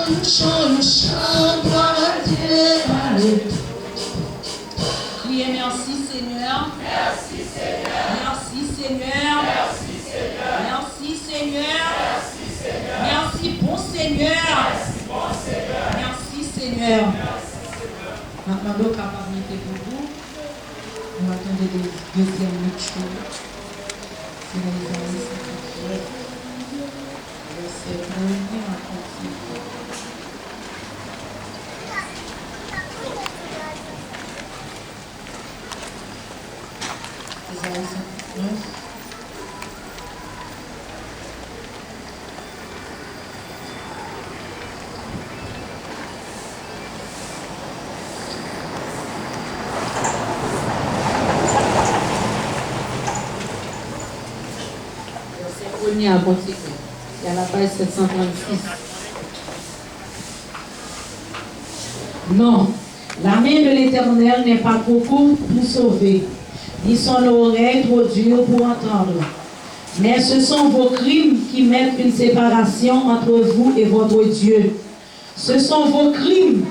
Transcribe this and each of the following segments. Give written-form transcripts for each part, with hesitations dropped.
nous chantons, gloire à Dieu. Alléluia. Criez merci Seigneur. Merci Seigneur. Merci Seigneur. Merci Seigneur. Merci Seigneur. Merci Seigneur. Merci bon Seigneur. Merci bon Seigneur. Merci Seigneur. Maintenant, le capacité pour vous. Nous attendons des deuxième lecture. C'est dans les années 57. Verset 1 à 36. Isaïe 59. Verset 1 à continuer. Il y a la page 736. Non, la main de l'Éternel n'est pas trop courte pour sauver, ni son oreille trop dure pour entendre. Mais ce sont vos crimes qui mettent une séparation entre vous et votre Dieu. Ce sont vos crimes,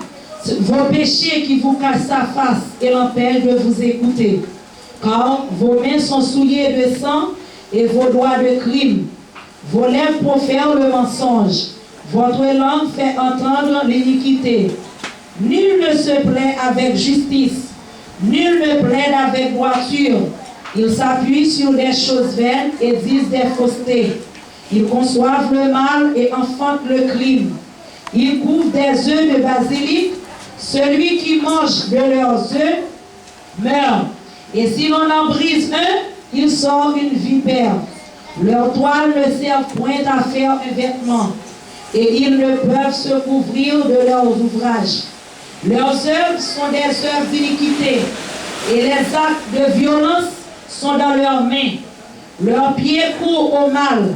vos péchés qui vous cachent sa face et l'empêchent de vous écouter. Car vos mains sont souillées de sang et vos doigts de crime. Vos lèvres profèrent le mensonge. Votre langue fait entendre l'iniquité. Nul ne se plaît avec justice. Nul ne plaide avec droiture. Ils s'appuient sur des choses vaines et disent des faussetés. Ils conçoivent le mal et enfantent le crime. Ils couvrent des œufs de basilic. Celui qui mange de leurs œufs meurt. Et si l'on en brise un, il sort une vipère. Leurs toiles ne servent point à faire un vêtement. Et ils ne peuvent se couvrir de leurs ouvrages. Leurs œuvres sont des œuvres d'iniquité, et les actes de violence sont dans leurs mains. Leurs pieds courent au mal,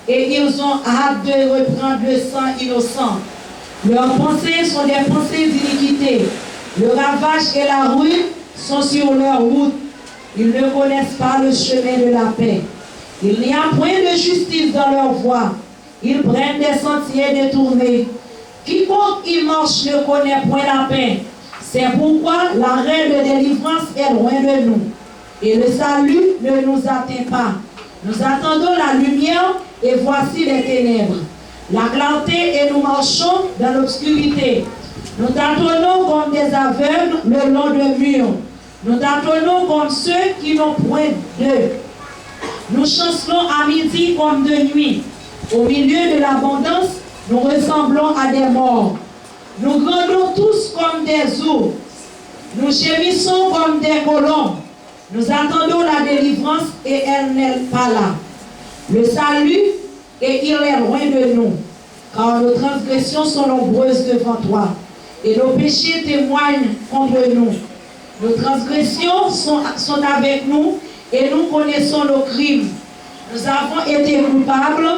et ils ont hâte de reprendre le sang innocent. Leurs pensées sont des pensées d'iniquité. Le ravage et la ruine sont sur leur route. Ils ne connaissent pas le chemin de la paix. Il n'y a point de justice dans leur voie. Ils prennent des sentiers détournés. Quiconque y marche ne connaît point la paix. C'est pourquoi l'arrêt de délivrance est loin de nous. Et le salut ne nous atteint pas. Nous attendons la lumière et voici les ténèbres. La clarté et nous marchons dans l'obscurité. Nous tâtonnons comme des aveugles le long de murs. Nous tâtonnons comme ceux qui n'ont point d'œufs. Nous chancelons à midi comme de nuit. Au milieu de l'abondance, nous ressemblons à des morts. Nous grondons tous comme des ours. Nous gémissons comme des colombes. Nous attendons la délivrance et elle n'est pas là. Le salut, et il est loin de nous. Car nos transgressions sont nombreuses devant toi. Et nos péchés témoignent contre nous. Nos transgressions sont avec nous et nous connaissons nos crimes. Nous avons été coupables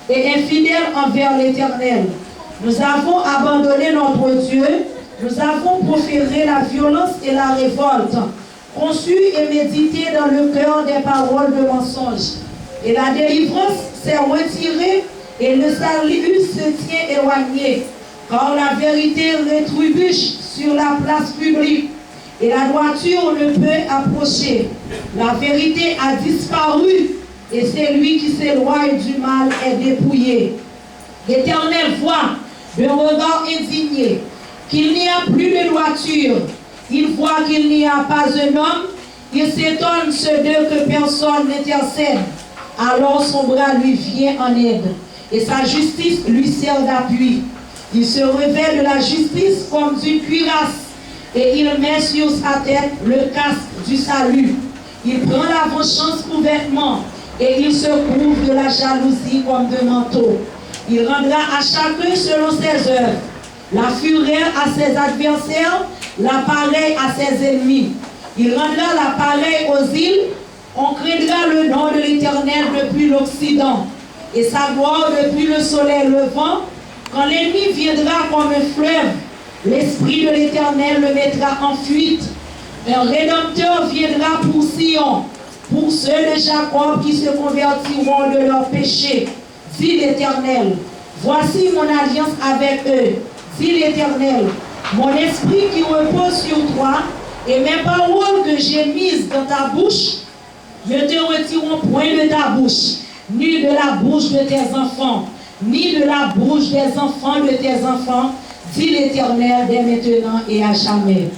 et infidèles envers l'Éternel. Nous avons abandonné notre Dieu. Nous avons proféré la violence et la révolte, conçu et médité dans le cœur des paroles de mensonge. Et la délivrance s'est retirée et le salut se tient éloigné. Car la vérité rétrébuche sur la place publique et la droiture ne peut approcher. La vérité a disparu et celui qui s'éloigne du mal est dépouillé. L'Éternel voit d'un regard indigné qu'il n'y a plus de droiture. Il voit qu'il n'y a pas un homme. Il s'étonne ce d'eux que personne n'intercède. Alors son bras lui vient en aide et sa justice lui sert d'appui. Il se revêt de la justice comme d'une cuirasse et il met sur sa tête le casque du salut. Il prend la vengeance pour vêtement et il se couvre de la jalousie comme de manteau. Il rendra à chacun selon ses œuvres. La fureur à ses adversaires, la pareille à ses ennemis. Il rendra la pareille aux îles. On craindra le nom de l'Éternel depuis l'Occident et sa gloire depuis le soleil levant. Quand l'ennemi viendra comme un fleuve, l'Esprit de l'Éternel le mettra en fuite. Un Rédempteur viendra pour Sion, pour ceux de Jacob qui se convertiront de leurs péchés, dit l'Éternel. Voici mon alliance avec eux, dit l'Éternel. Mon esprit qui repose sur toi et mes paroles que j'ai mises dans ta bouche ne te retireront point de ta bouche, ni de la bouche de tes enfants, ni de la bouche des enfants de tes enfants, dit l'Éternel dès maintenant et à jamais.